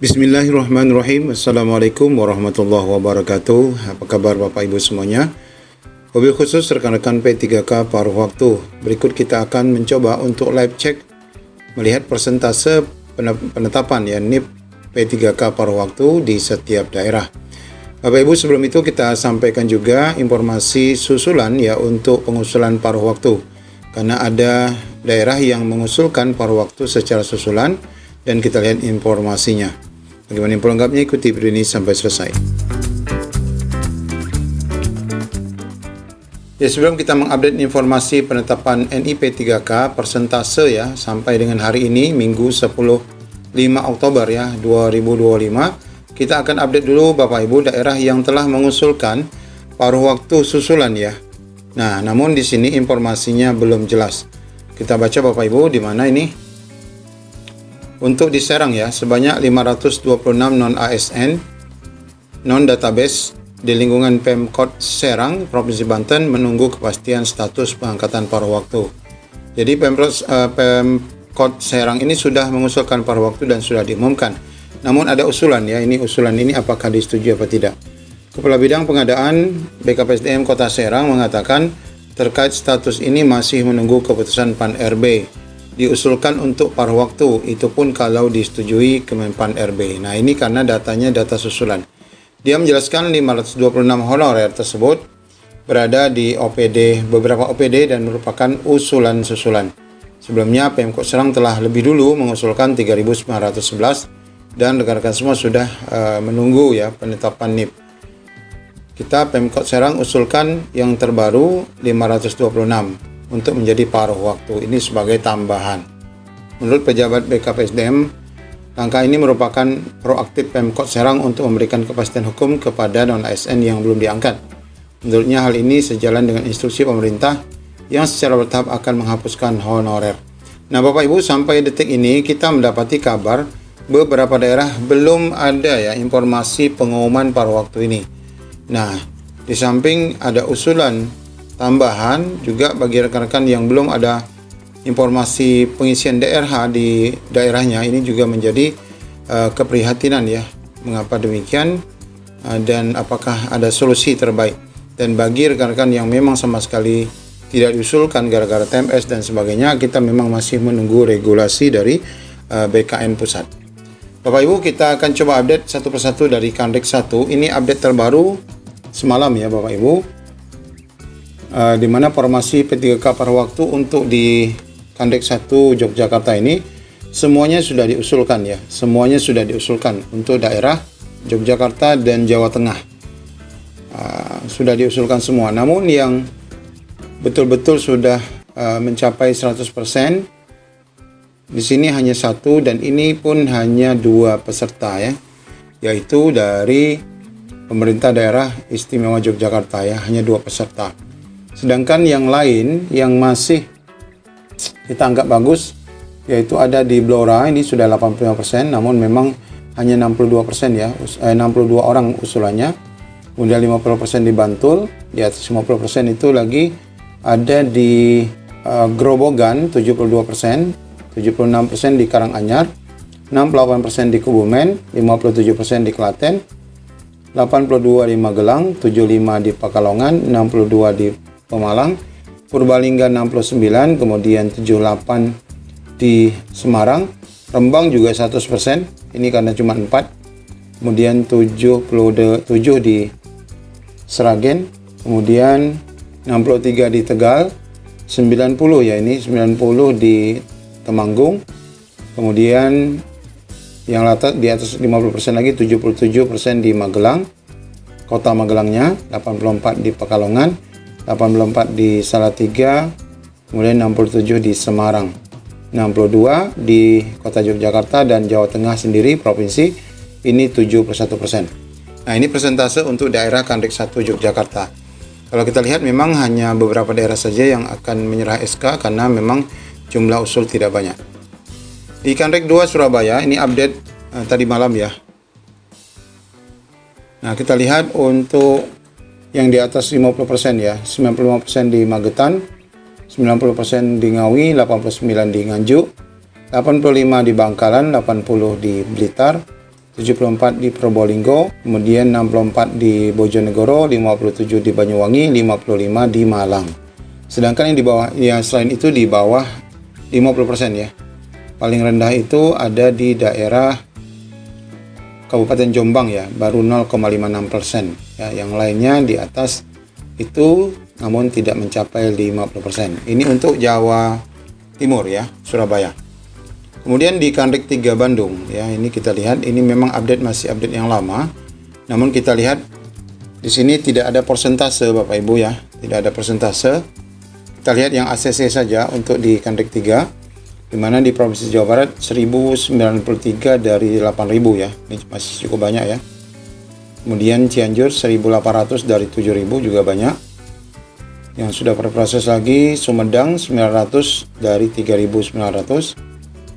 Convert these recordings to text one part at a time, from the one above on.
Bismillahirrahmanirrahim. Assalamualaikum warahmatullahi wabarakatuh. Apa kabar Bapak Ibu semuanya? Wabil khusus rekan-rekan P3K paruh waktu. Berikut kita akan mencoba untuk live check melihat persentase penetapan NIP P3K paruh waktu di setiap daerah. Bapak Ibu, sebelum itu kita sampaikan juga informasi susulan untuk pengusulan paruh waktu. Karena ada daerah yang mengusulkan paruh waktu secara susulan dan kita lihat informasinya. Bagaimana info lengkapnya, ikuti video ini sampai selesai. Sebelum kita mengupdate informasi penetapan NIP 3K persentase sampai dengan hari ini Minggu 5 Oktober 2025, kita akan update dulu Bapak Ibu daerah yang telah mengusulkan paruh waktu susulan Nah, namun di sini informasinya belum jelas. Kita baca Bapak Ibu di mana ini. Untuk di Serang sebanyak 526 non-ASN, non-database di lingkungan Pemkot Serang, Provinsi Banten menunggu kepastian status pengangkatan paruh waktu. Jadi Pemkot Serang ini sudah mengusulkan paruh waktu dan sudah diumumkan. Namun ada usulan usulan ini apakah disetujui apa tidak. Kepala Bidang Pengadaan BKPSDM Kota Serang mengatakan terkait status ini masih menunggu keputusan Pan RB. Diusulkan untuk paruh waktu, itu pun kalau disetujui Kemenpan RB. Nah, ini karena datanya data susulan. Dia menjelaskan 526 honorer tersebut berada di beberapa OPD dan merupakan usulan susulan. Sebelumnya Pemkot Serang telah lebih dulu mengusulkan 3.911 dan rekan-rekan semua sudah menunggu penetapan NIP. Kita Pemkot Serang usulkan yang terbaru 526 untuk menjadi paruh waktu ini sebagai tambahan. Menurut pejabat BKPSDM, langkah ini merupakan proaktif Pemkot Serang untuk memberikan kepastian hukum kepada non-ASN yang belum diangkat. Menurutnya hal ini sejalan dengan instruksi pemerintah yang secara bertahap akan menghapuskan honorer. Nah Bapak Ibu, sampai detik ini kita mendapati kabar beberapa daerah belum ada informasi pengumuman paruh waktu ini. Nah, di samping ada usulan tambahan juga bagi rekan-rekan yang belum ada informasi pengisian DRH di daerahnya, ini juga menjadi keprihatinan mengapa demikian dan apakah ada solusi terbaik. Dan bagi rekan-rekan yang memang sama sekali tidak diusulkan gara-gara TMS dan sebagainya, kita memang masih menunggu regulasi dari BKN Pusat. Bapak Ibu, kita akan coba update satu persatu dari Kandik 1. Ini update terbaru semalam Bapak Ibu. Di mana formasi P3K paruh waktu untuk di Kandik 1 Yogyakarta ini semuanya sudah diusulkan semuanya sudah diusulkan untuk daerah Yogyakarta dan Jawa Tengah. Sudah diusulkan semua, namun yang betul-betul sudah mencapai 100% di sini hanya satu, dan ini pun hanya 2 peserta yaitu dari pemerintah daerah istimewa Yogyakarta hanya 2 peserta. Sedangkan yang lain yang masih kita anggap bagus yaitu ada di Blora, ini sudah 85%, namun memang hanya 62% 62 orang usulannya. Kemudian 50% di Bantul, di atas 50% itu lagi ada di Grobogan 72%, 76% di Karanganyar, 68% di Kebumen, 57% di Klaten, 82 di Magelang, 75 di Pekalongan, 62 di Pemalang, Purbalingga 69, kemudian 78 di Semarang, Rembang juga 100%, ini karena cuma 4, kemudian 77 di Sragen, kemudian 63 di Tegal, 90 ini 90 di Temanggung, kemudian yang di atas 50% lagi 77% di Magelang, kota Magelangnya, 84 di Pekalongan, 84 di Salatiga, kemudian 67 di Semarang, 62 di kota Yogyakarta, dan Jawa Tengah sendiri provinsi ini 71%. Nah, ini persentase untuk daerah Kandik 1 Yogyakarta. Kalau kita lihat memang hanya beberapa daerah saja yang akan menyerah SK karena memang jumlah usul tidak banyak. Di Kandik 2 Surabaya ini update tadi malam Nah, kita lihat untuk yang di atas 50% 95% di Magetan, 90% di Ngawi, 89 di Nganjuk, 85 di Bangkalan, 80 di Blitar, 74 di Probolinggo, kemudian 64 di Bojonegoro, 57 di Banyuwangi, 55 di Malang. Sedangkan yang di bawah, yang selain itu di bawah 50% ya. Paling rendah itu ada di daerah Kabupaten Jombang ya, baru 0,56%. Ya, yang lainnya di atas itu namun tidak mencapai 50%. Ini untuk Jawa Timur ya, Surabaya. Kemudian di Kandrik 3 Bandung ya, ini kita lihat ini memang masih update yang lama. Namun kita lihat di sini tidak ada persentase Bapak Ibu ya, tidak ada persentase. Kita lihat yang ACC saja untuk di Kandrik 3, di mana di Provinsi Jawa Barat 1093 dari 8.000 ya. Ini masih cukup banyak ya. Kemudian Cianjur 1.800 dari 7.000 juga banyak. Yang sudah berproses lagi Sumedang 900 dari 3.900.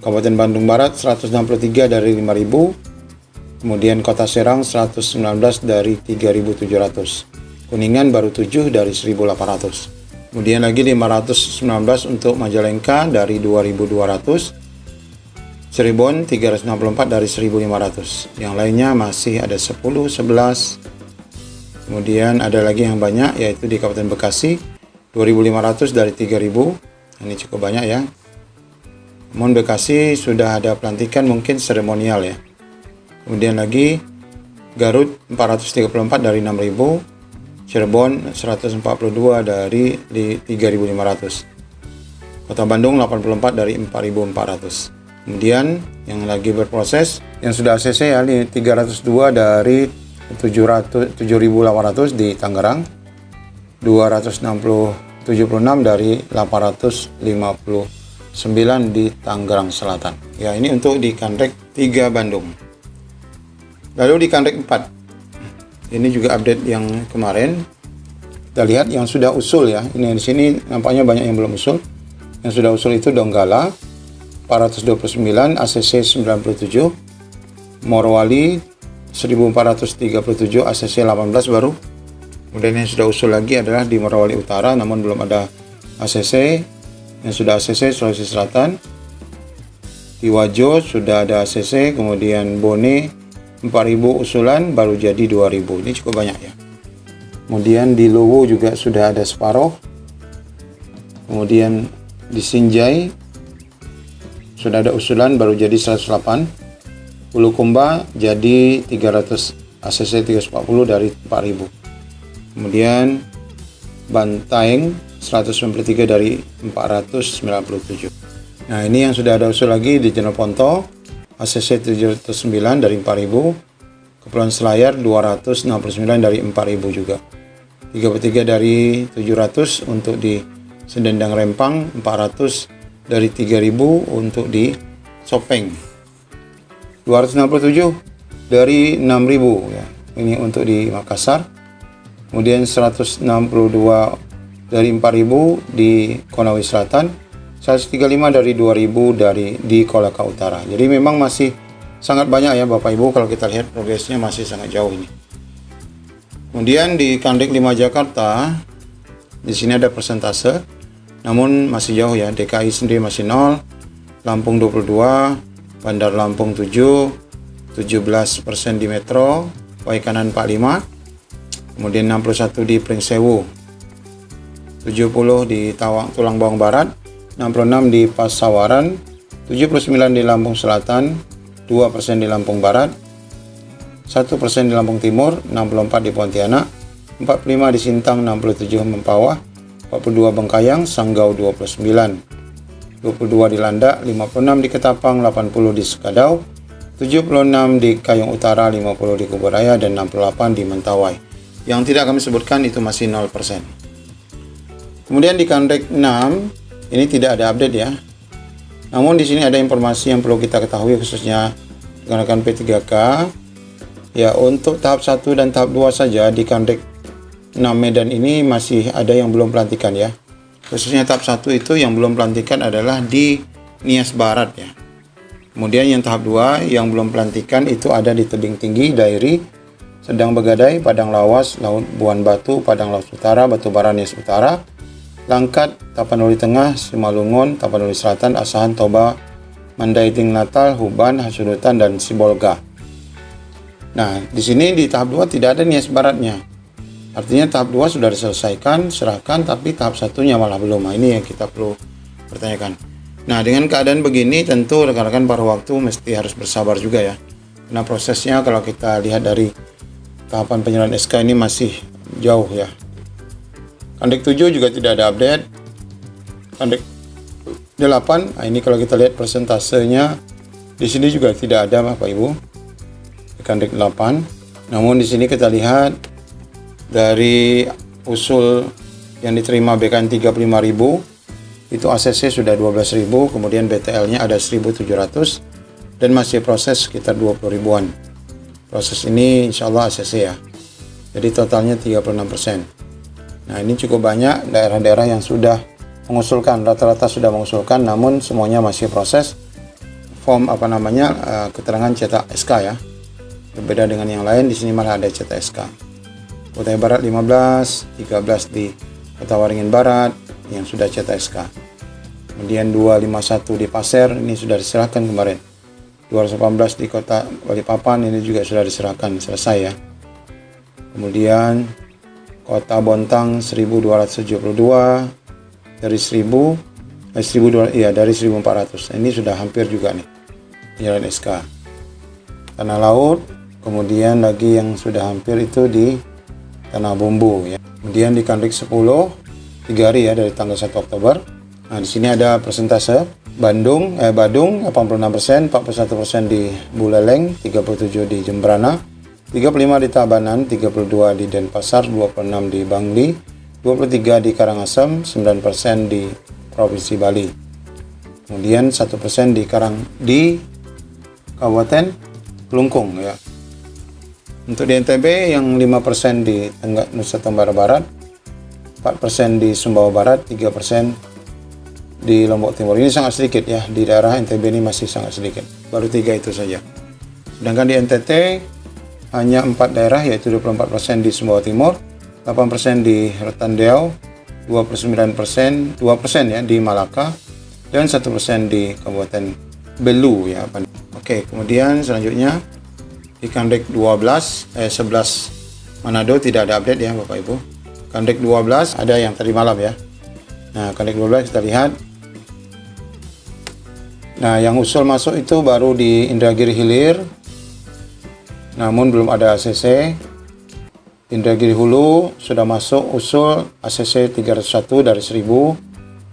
Kabupaten Bandung Barat 163 dari 5.000. Kemudian Kota Serang 119 dari 3.700. Kuningan baru 7 dari 1.800. Kemudian lagi 519 untuk Majalengka dari 2.200. Cirebon 364 dari 1.500. Yang lainnya masih ada 10, 11. Kemudian ada lagi yang banyak yaitu di Kabupaten Bekasi 2.500 dari 3.000. Ini cukup banyak ya. Namun Bekasi sudah ada pelantikan mungkin seremonial ya. Kemudian lagi Garut 434 dari 6.000. Cirebon 142 dari 3.500. Kota Bandung 84 dari 4.400. Kemudian yang lagi berproses yang sudah ACC ya, 302 dari 7.800 di Tangerang, 276 dari 859 di Tangerang Selatan. Ya, ini untuk di Kandrik 3 Bandung. Lalu di Kandrik 4. Ini juga update yang kemarin. Kita lihat yang sudah usul ya. Ini di sini nampaknya banyak yang belum usul. Yang sudah usul itu Donggala 429, ACC 97, Morowali 1437, ACC 18 baru. Kemudian yang sudah usul lagi adalah di Morowali Utara namun belum ada ACC. Yang sudah ACC Sulawesi Selatan, di Wajo sudah ada ACC, kemudian Bone 4.000 usulan baru jadi 2.000. Ini cukup banyak ya. Kemudian di Luwu juga sudah ada separuh. Kemudian di Sinjai sudah ada usulan baru jadi 108. Bulukumba jadi 300, ACC 340 dari 4.000. Kemudian Bantaeng 193 dari 497. Nah, ini yang sudah ada usul lagi di Jeneponto, ACC 709 dari 4.000. Kepulauan Selayar 269 dari 4.000 juga. 33 dari 700 untuk di Sendendang Rempang, 400 dari 3.000 untuk di Sopeng. 267 dari 6.000 ya. Ini untuk di Makassar. Kemudian 162 dari 4.000 di Konawe Selatan, 135 dari 2.000 di Kolaka Utara. Jadi memang masih sangat banyak ya Bapak Ibu, kalau kita lihat progresnya masih sangat jauh ini. Kemudian di Kandrik 5 Jakarta, di sini ada persentase, namun masih jauh ya. DKI sendiri masih 0, Lampung 22, Bandar Lampung 7, 17% di Metro, Waikanan 45, kemudian 61 di Pringsewu, 70 di Tulang Bawang Barat, 66 di Pasawaran, 79 di Lampung Selatan, 2% di Lampung Barat, 1% di Lampung Timur, 64 di Pontianak, 45 di Sintang, 67 Mempawah, 42 Bengkayang, Sanggau 29, 22 di Landak, 56 di Ketapang, 80 di Sekadau, 76 di Kayong Utara, 50 di Kuburaya, dan 68 di Mentawai. Yang tidak kami sebutkan itu masih 0%. Kemudian di Kandrik 6 ini tidak ada update ya. Namun di sini ada informasi yang perlu kita ketahui khususnya rekan-rekan P3K. Ya, untuk tahap 1 dan tahap 2 saja di Kandrik 6 Medan ini masih ada yang belum pelantikan ya. Khususnya tahap 1 itu yang belum pelantikan adalah di Nias Barat ya. Kemudian yang tahap 2 yang belum pelantikan itu ada di Tebing Tinggi, Dairi, Sedang Begadai, Padang Lawas, Laut Buan Batu, Padang Lawas Utara, Batubara Nias Utara, Langkat, Tapanuli Tengah, Simalungun, Tapanuli Selatan, Asahan, Toba, Mandailing Natal, Huban, Hasudutan, dan Sibolga. Nah, di sini di tahap 2 tidak ada nias baratnya. Artinya tahap 2 sudah diselesaikan, serahkan, tapi tahap 1-nya malah belum. Nah, ini yang kita perlu pertanyakan. Nah, dengan keadaan begini tentu rekan-rekan paruh waktu mesti harus bersabar juga ya. Nah, prosesnya kalau kita lihat dari tahapan penyerahan SK ini masih jauh ya. Kandik 7 juga tidak ada update. Kandik 8, nah ini kalau kita lihat persentasenya di sini juga tidak ada Bapak Ibu. Di Kandik 8. Namun di sini kita lihat dari usul yang diterima BKN 35.000 itu ACC sudah 12.000, kemudian BTL-nya ada 1.700 dan masih proses sekitar 20 ribuan. Proses ini insya Allah ACC ya. Jadi totalnya 36%. Nah, ini cukup banyak daerah-daerah yang sudah mengusulkan, rata-rata sudah mengusulkan, namun semuanya masih proses form keterangan cetak SK ya. Berbeda dengan yang lain, di sini malah ada cetak SK. Kutai Barat 15, 13 di Kota Waringin Barat yang sudah cetak SK. Kemudian 251 di Pasir, ini sudah diserahkan kemarin. 218 di Kota Balikpapan, ini juga sudah diserahkan, selesai ya. Kemudian Kota Bontang 1272 dari 1400. Ini sudah hampir juga nih penyerahan SK. Tanah Laut, kemudian lagi yang sudah hampir itu di Tanah Bumbu ya. Kemudian di Kandik 10 3 hari ya dari tanggal 1 Oktober. Nah, di sini ada persentase Badung 86%, 41% di Buleleng, 37 di Jembrana, 35 di Tabanan, 32 di Denpasar, 26 di Bangli, 23 di Karangasem, 9% di Provinsi Bali. Kemudian 1% di Kabupaten Kelungkung ya. Untuk di NTB yang 5% di Nusa Tenggara Barat, 4% di Sumbawa Barat, 3% di Lombok Timur. Ini sangat sedikit ya, di daerah NTB ini masih sangat sedikit. Baru 3 itu saja. Sedangkan di NTT hanya 4 daerah, yaitu 24% di Sumbawa Timur, 8% di Rotan-Riau, 2% ya di Malaka, dan 1% di Kabupaten Belu ya. Oke, kemudian selanjutnya di Kandik 11 Manado tidak ada update ya Bapak Ibu. Kandik 12 ada yang tadi malam ya. Nah, Kandik 12 kita lihat. Nah, yang usul masuk itu baru di Indragiri Hilir, namun belum ada ACC. Indragiri Hulu sudah masuk usul ACC 301 dari 1000,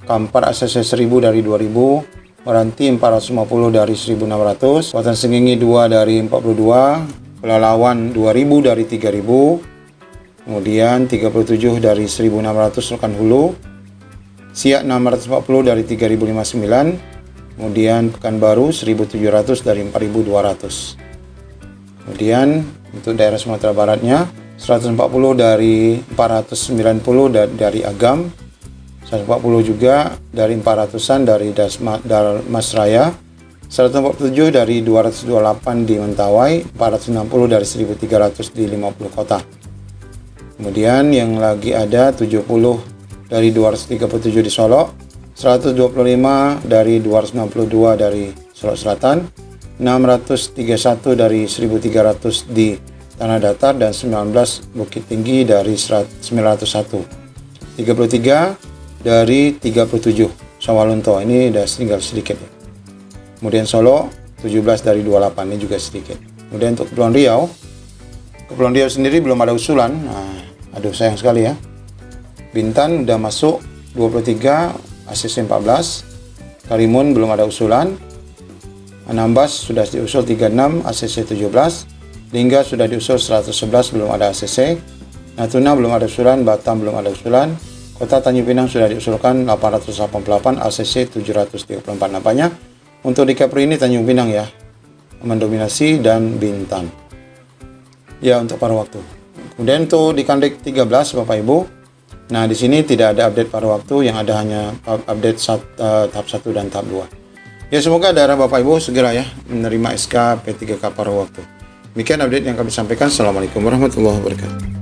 Kampar ACC 1000 dari 2000, Meranti 450 dari 1600, Kabupaten Sengenge 2 dari 42, Pelalawan 2000 dari 3000, kemudian 37 dari 1600 Rokan Hulu, Siak 640 dari 3059, kemudian Pekanbaru 1700 dari 4200. Kemudian untuk daerah Sumatera Baratnya 140 dari 490 dari Agam, 140 juga dari 400-an dari Dalmasraya, 147 dari 228 di Mentawai, 460 dari 1300 di 50 kota. Kemudian yang lagi ada 70 dari 237 di Solo, 125 dari 262 dari Solo Selatan, 631 dari 1300 di Tanah Datar, dan 19 Bukit Tinggi dari 901. 33 dari 37 Sawalunto, ini udah tinggal sedikit ya. Kemudian Solo 17 dari 28, ini juga sedikit. Kemudian untuk Kepulauan Riau sendiri belum ada usulan. Nah, aduh sayang sekali ya. Bintan udah masuk 23, ACC 14. Karimun belum ada usulan. Anambas sudah diusul 36, ACC 17. Lingga sudah diusul 111, belum ada ACC. Natuna belum ada usulan, Batam belum ada usulan. Kota Tanjung Pinang sudah diusulkan 888, ACC 734. Nampaknya untuk di Kepri ini Tanjung Pinang ya mendominasi, dan Bintan. Ya, untuk paruh waktu. Kemudian untuk di Kandik 13 Bapak Ibu. Nah, di sini tidak ada update paruh waktu, yang ada hanya update tahap 1 dan tahap 2. Ya, semoga daerah Bapak Ibu segera ya menerima SK P3K paruh waktu. Demikian update yang kami sampaikan. Assalamualaikum warahmatullahi wabarakatuh.